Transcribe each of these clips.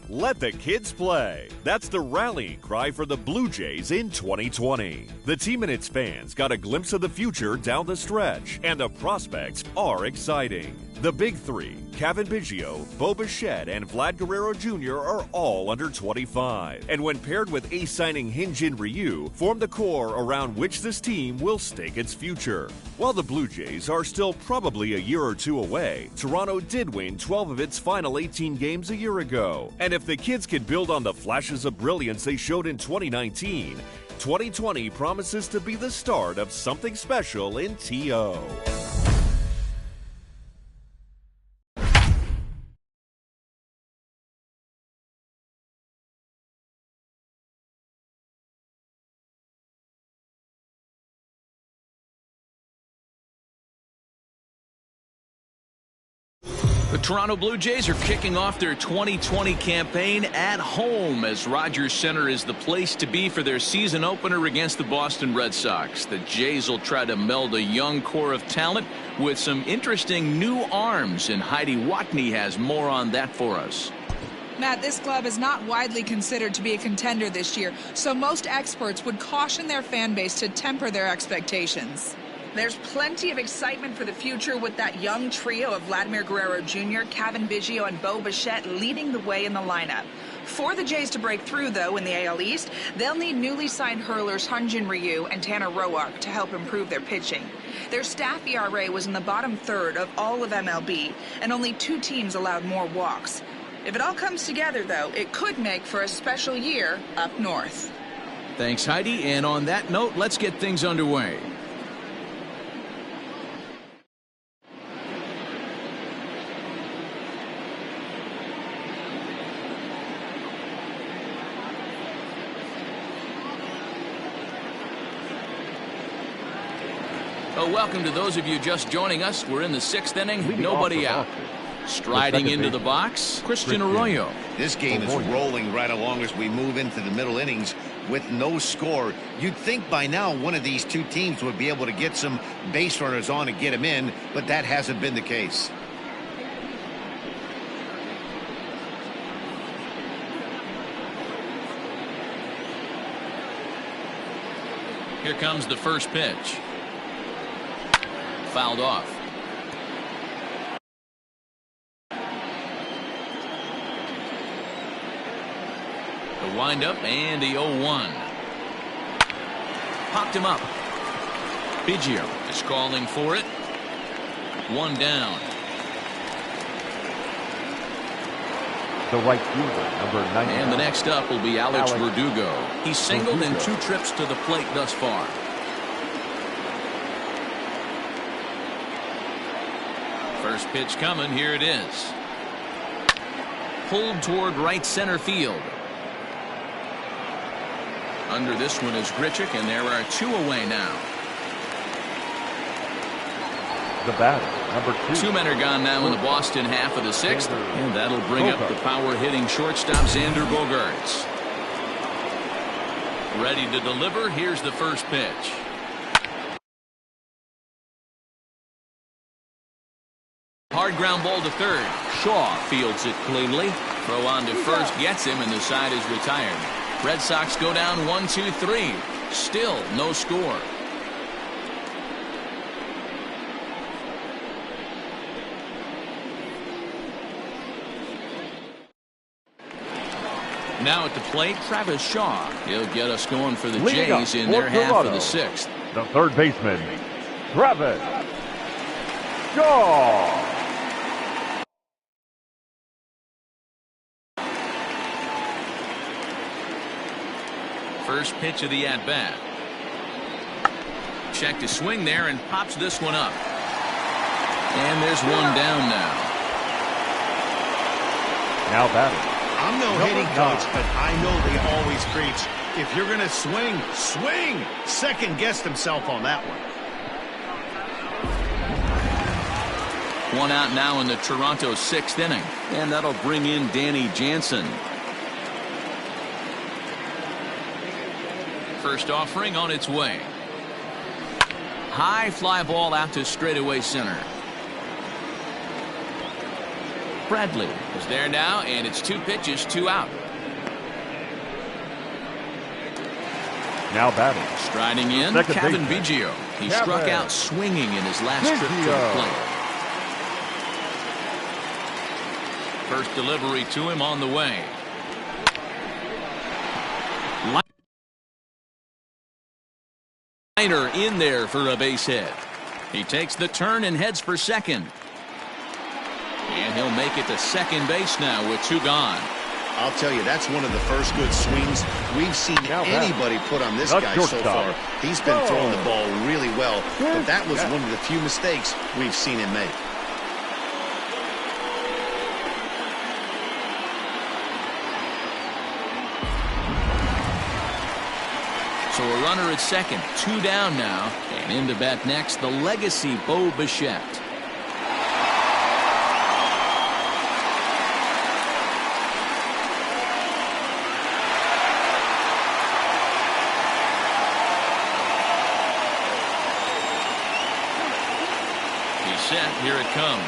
let the kids play. That's the rallying cry for the Blue Jays in 2020. The team and its fans got a glimpse of the future down the stretch, and the prospects are exciting. The big three, Cavan Biggio, Bo Bichette, and Vlad Guerrero Jr. are all under 25. And when paired with ace signing Hyun-Jin Ryu, form the core around which this team will stake its future. While the Blue Jays are still probably a year or two away, Toronto did win 12 of its final 18 games a year ago. And if the kids can build on the flashes of brilliance they showed in 2019, 2020 promises to be the start of something special in TO. The Toronto Blue Jays are kicking off their 2020 campaign at home as Rogers Center is the place to be for their season opener against the Boston Red Sox. The Jays will try to meld a young core of talent with some interesting new arms, and Heidi Watney has more on that for us. Matt, this club is not widely considered to be a contender this year, so most experts would caution their fan base to temper their expectations. There's plenty of excitement for the future with that young trio of Vladimir Guerrero Jr., Cavan Biggio, and Bo Bichette leading the way in the lineup. For the Jays to break through, though, in the AL East, they'll need newly signed hurlers Hyun-Jin Ryu and Tanner Roark to help improve their pitching. Their staff ERA was in the bottom third of all of MLB, and only 2 teams allowed more walks. If it all comes together, though, it could make for a special year up north. Thanks, Heidi. And on that note, let's get things underway. Welcome to those of you just joining us. We're in the 6th inning, nobody out. Striding into the box, Christian Arroyo. This game is rolling right along as we move into the middle innings with no score. You'd think by now one of these two teams would be able to get some base runners on and get them in, but that hasn't been the case. Here comes the first pitch. Fouled off. The windup and the 0-1. Popped him up. Biggio is calling for it. 1 down. The right fielder, number 9. And the next up will be Alex Verdugo. He's singled in 2 trips to the plate thus far. First pitch coming. Here it is. Pulled toward right center field. Under this one is Grichuk, and there are 2 away now. The batter, number 2. 2 men are gone now in the Boston half of the 6th, and that'll bring up the power-hitting shortstop Xander Bogaerts. Ready to deliver. Here's the first pitch. Hard ground ball to third. Shaw fields it cleanly. Throw on to first gets him, and the side is retired. Red Sox go down 1-2-3. Still no score. Now at the plate, Travis Shaw. He'll get us going for the Jays in their half of the 6th. The third baseman, Travis Shaw. First pitch of the at-bat. Check to swing there and pops this one up. And there's 1 down now. Now batting. I'm no hitting coach, but I know they always preach, if you're going to swing, swing. Second guessed himself on that one. 1 out now in the Toronto 6th inning. And that'll bring in Danny Jansen. First offering on its way. High fly ball out to straightaway center. Bradley is there now, and it's 2 pitches, 2 out. Now batting. Striding in, Kevin Biggio. He struck out swinging in his last trip to the plate. First delivery to him on the way. Liner in there for a base hit. He takes the turn and heads for second. And he'll make it to second base now with 2 gone. I'll tell you, that's one of the first good swings we've seen anybody put on this guy so far. He's been throwing the ball really well, but that was one of the few mistakes we've seen him make. So a runner at second, 2 down now, and in to bat next, the legacy Bo Bichette. He's set, here it comes.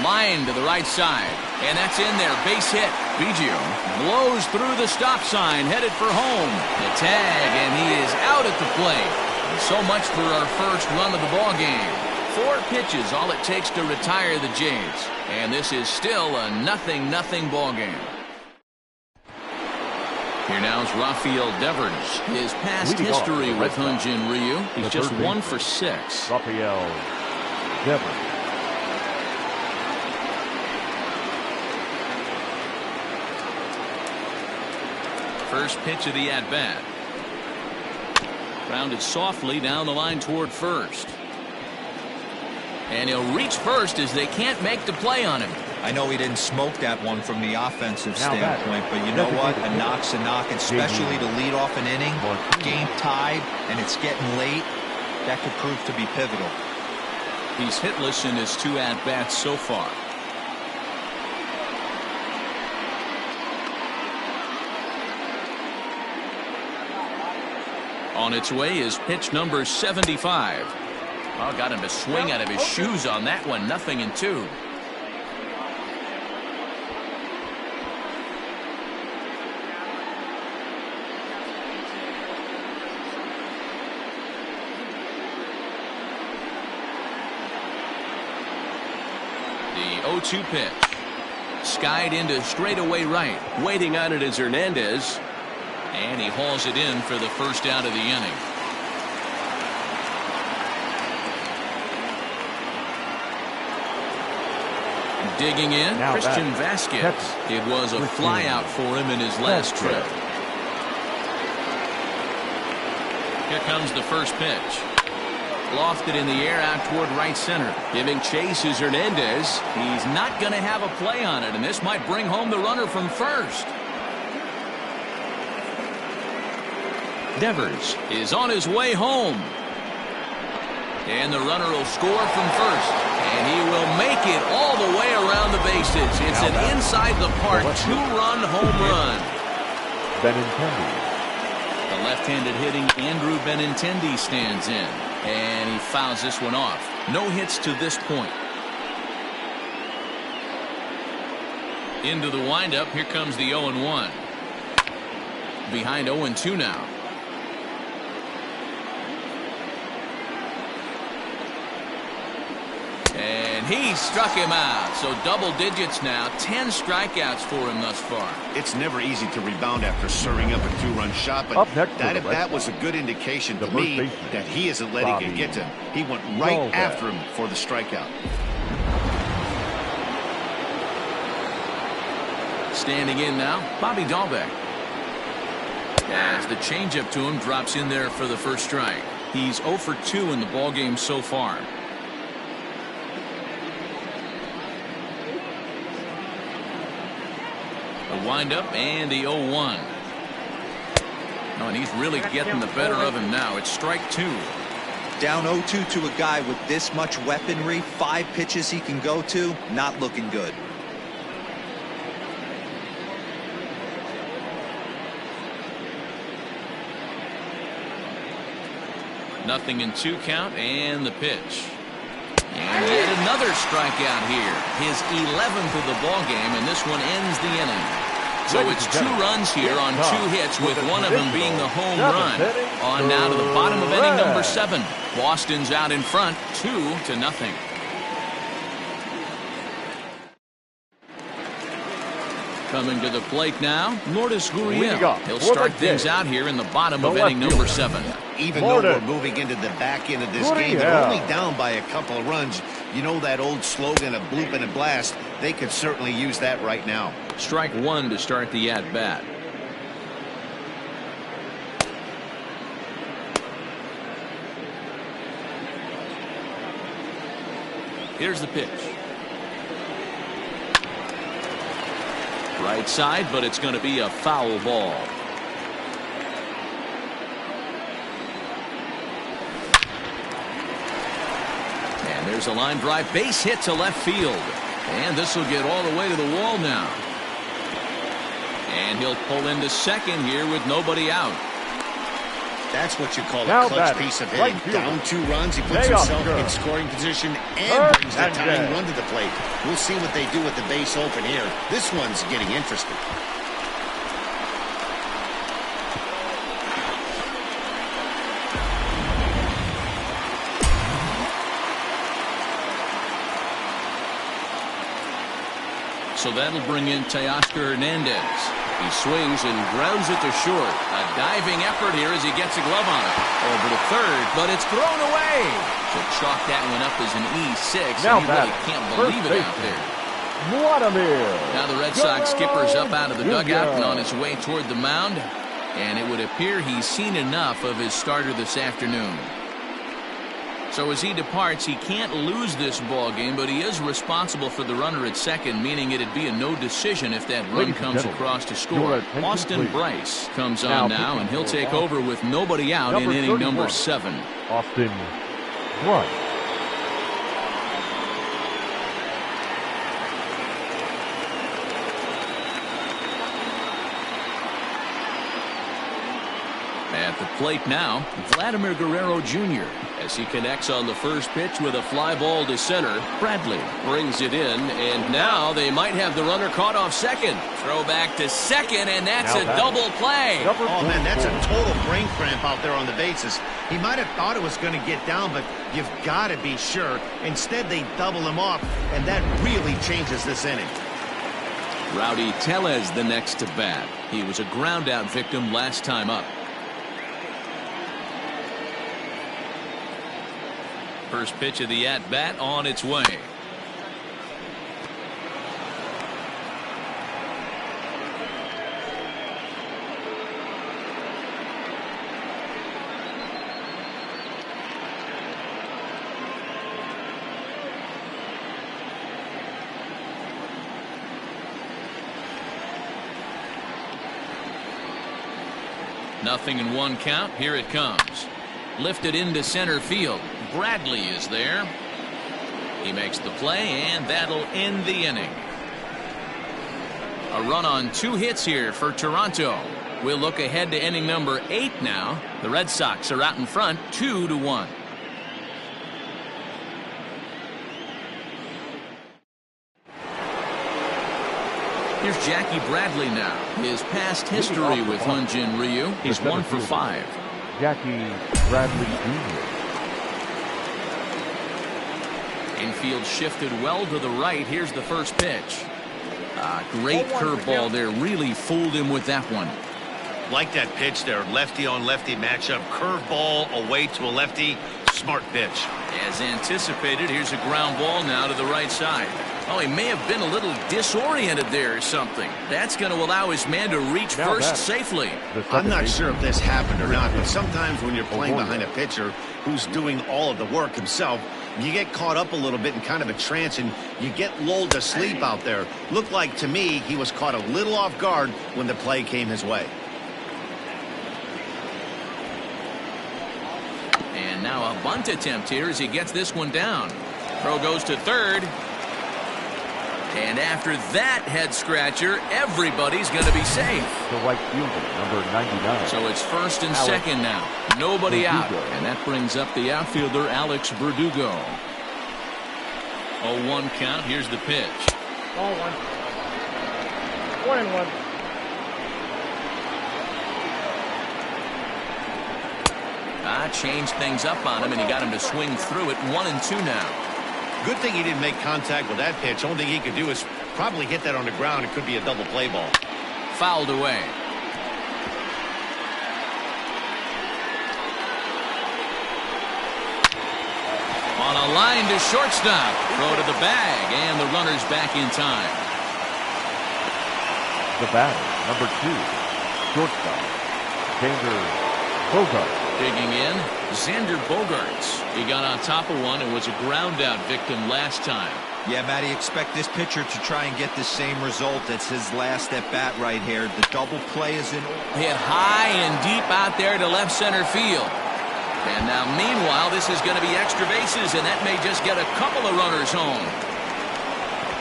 Line to the right side, and that's in there, base hit. Biggio blows through the stop sign, headed for home. The tag, and he is out at the plate. And so much for our first run of the ball game. 4 pitches, all it takes to retire the Jays. And this is still a 0-0 ball game. Here now is Rafael Devers. His past history with Hyunjin Ryu, he's just 1 for 6. Rafael Devers. First pitch of the at-bat. Grounded softly down the line toward first. And he'll reach first as they can't make the play on him. I know he didn't smoke that one from the offensive standpoint, but you know what? A knock's a knock, especially to lead off an inning. Game tied, and it's getting late. That could prove to be pivotal. He's hitless in his 2 at-bats so far. On its way is pitch number 75. Oh, got him to swing out of his shoes on that one. 0-2. The 0-2 pitch. Skied into straightaway right. Waiting on it is Hernandez. And he hauls it in for the first out of the inning. Digging in, now Christian Vasquez. It was a flyout for him in his last trip. Here comes the first pitch. Lofted in the air out toward right center. Giving chase is Hernandez. He's not going to have a play on it, and this might bring home the runner from first. Devers is on his way home. And the runner will score from first. And he will make it all the way around the bases. It's an inside-the-park 2-run home run. Benintendi. The left-handed hitting Andrew Benintendi stands in. And he fouls this one off. No hits to this point. Into the windup. Here comes the 0-1. Behind 0-2 now. And he struck him out. So double digits now. 10 strikeouts for him thus far. It's never easy to rebound after serving up a 2-run shot, but that at bat was a good indication to me that he isn't letting it get to him. He went right after him for the strikeout. Standing in now, Bobby Dahlbeck. As the changeup to him drops in there for the first strike. He's 0 for 2 in the ballgame so far. The windup and the 0-1. Oh, and he's really getting the better of him now. It's strike 2. Down 0-2 to a guy with this much weaponry, 5 pitches he can go to, not looking good. Nothing in 2 count, and the pitch. And yet another strikeout here. His 11th of the ball game, and this one ends the inning. So it's 2 runs here on 2 hits, with one of them being the home run. On now to the bottom of inning number 7. Boston's out in front, 2-0. Coming to the plate now, Lourdes Gurriel. He'll start things out here in the bottom of inning number 7. Even though we're moving into the back end of this game, they're only down by a couple of runs. You know that old slogan of bloop and a blast? They could certainly use that right now. Strike 1 to start the at-bat. Here's the pitch. Right side, but it's going to be a foul ball. And there's a line drive, base hit to left field. And this will get all the way to the wall now. And he'll pull into second here with nobody out. That's what you call a clutch piece of hitting. Down 2 runs, he puts himself in scoring position and brings the tying run to the plate. We'll see what they do with the base open here. This one's getting interesting. So that'll bring in Teoscar Hernandez. He swings and grounds it to short. A diving effort here as he gets a glove on it. Over to third, but it's thrown away. So chalk that one up as an E6. Now and you really can't believe it out there. Vladimir. Now the Red Sox skipper's up out of the dugout and on his way toward the mound. And it would appear he's seen enough of his starter this afternoon. So as he departs, he can't lose this ball game, but he is responsible for the runner at second, meaning it'd be a no decision if that run comes across to score. Austin Bryce comes on now, and he'll take over with nobody out in inning number 7. Austin Bryce. At the plate now, Vladimir Guerrero Jr. as he connects on the first pitch with a fly ball to center. Bradley brings it in, and now they might have the runner caught off second. Throw back to second, and that's a double play. Oh, man, that's a total brain cramp out there on the bases. He might have thought it was going to get down, but you've got to be sure. Instead, they double him off, and that really changes this inning. Rowdy Tellez the next to bat. He was a ground out victim last time up. First pitch of the at-bat on its way. Nothing in 1 count. Here it comes. Lifted into center field. Bradley is there. He makes the play, and that'll end the inning. A run on 2 hits here for Toronto. We'll look ahead to inning number 8 now. The Red Sox are out in front, 2-1. Here's Jackie Bradley now. His past history with Hyunjin Ryu. He's 1 for 5. Jackie Bradley Jr. Infield shifted well to the right. Here's the first pitch. Great curveball there. Really fooled him with that one. Like that pitch there. Lefty on lefty matchup. Curveball away to a lefty. Smart pitch. As anticipated, here's a ground ball now to the right side. Oh, he may have been a little disoriented there or something. That's going to allow his man to reach first safely. I'm not sure if this happened or not, but sometimes when you're playing behind a pitcher who's doing all of the work himself, you get caught up a little bit in kind of a trance and you get lulled to sleep out there. Looked like to me he was caught a little off guard when the play came his way. And now a bunt attempt here as he gets this one down. Throw goes to third. And after that head scratcher, everybody's going to be safe. The right fielder, number 99. So it's first and second now. Nobody out. And that brings up the outfielder, Alex Verdugo. 0-1 count. Here's the pitch. Ball 1. 1-1. Changed things up on him, and he got him to swing through it. 1-2 now. Good thing he didn't make contact with that pitch. Only thing he could do is probably hit that on the ground. It could be a double play ball. Fouled away. On a line to shortstop. Throw to the bag, and the runner's back in time. The batter, number 2, shortstop, Xander Bogaerts. Digging in, Xander Bogaerts. He got on top of one and was a ground-out victim last time. Yeah, Matty, expect this pitcher to try and get the same result. That's his last at-bat right here. The double play is in. Hit high and deep out there to left center field. And now, meanwhile, this is going to be extra bases, and that may just get a couple of runners home.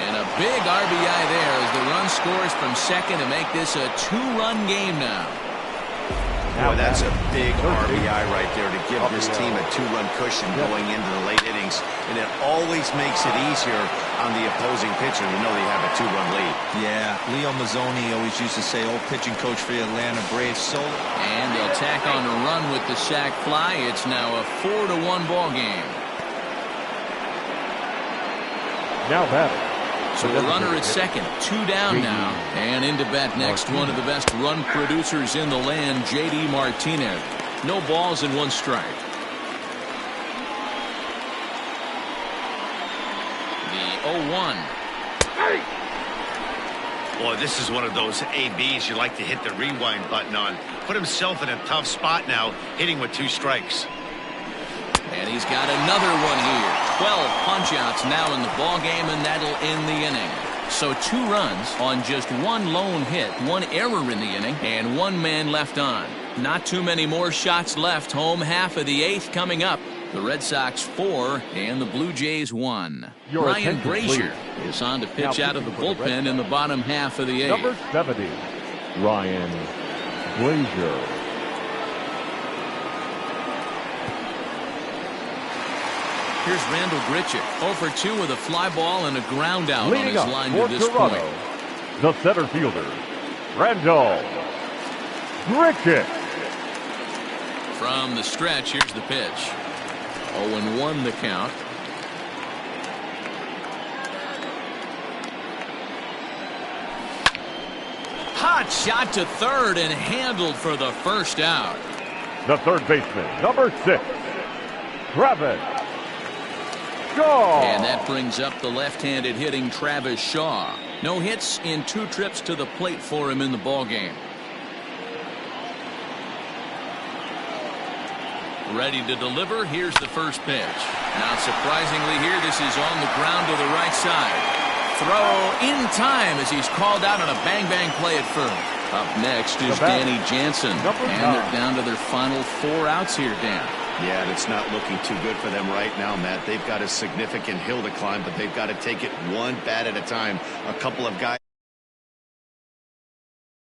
And a big RBI there as the run scores from second to make this a 2-run game now. Boy, that's a big RBI right there to give this team a 2-run cushion going into the late innings. And it always makes it easier on the opposing pitcher to know they have a 2-run lead. Yeah, Leo Mazzoni always used to say, old pitching coach for the Atlanta Braves. And they'll tack on a run with the sac fly. It's now a 4-1 ball game. Now batting. So a runner at second, 2 down now. And into bat next, one of the best run producers in the land, J.D. Martinez. No balls and 1 strike. The 0-1. Boy, this is one of those ABs you like to hit the rewind button on. Put himself in a tough spot now, hitting with 2 strikes. And he's got another one here. 12 punch-outs now in the ball game, and that'll end the inning. So 2 runs on just 1 lone hit, 1 error in the inning, and 1 man left on. Not too many more shots left. Home half of the 8th coming up. The Red Sox 4 and the Blue Jays 1. Ryan Brazier is on to pitch out of the bullpen in the bottom half of the 8th. Number 70, Ryan Brazier. Here's Randall Grichuk, 0 for 2 with a fly ball and a ground out Leading on his line for to this Toronto, point. the center fielder, Randall Grichuk. From the stretch, here's the pitch. 0-1 the count. Hot shot to third and handled for the first out. The third baseman, number 6, Travis Shaw. And that brings up the left-handed hitting Travis Shaw. No hits in 2 trips to the plate for him in the ballgame. Ready to deliver. Here's the first pitch. Not surprisingly here, this is on the ground to the right side. Throw in time as he's called out on a bang-bang play at first. Up next is Danny Jansen. And they're down to their final 4 outs here, Dan. Yeah, and it's not looking too good for them right now, Matt. They've got a significant hill to climb, but they've got to take it 1 bat at a time. A couple of guys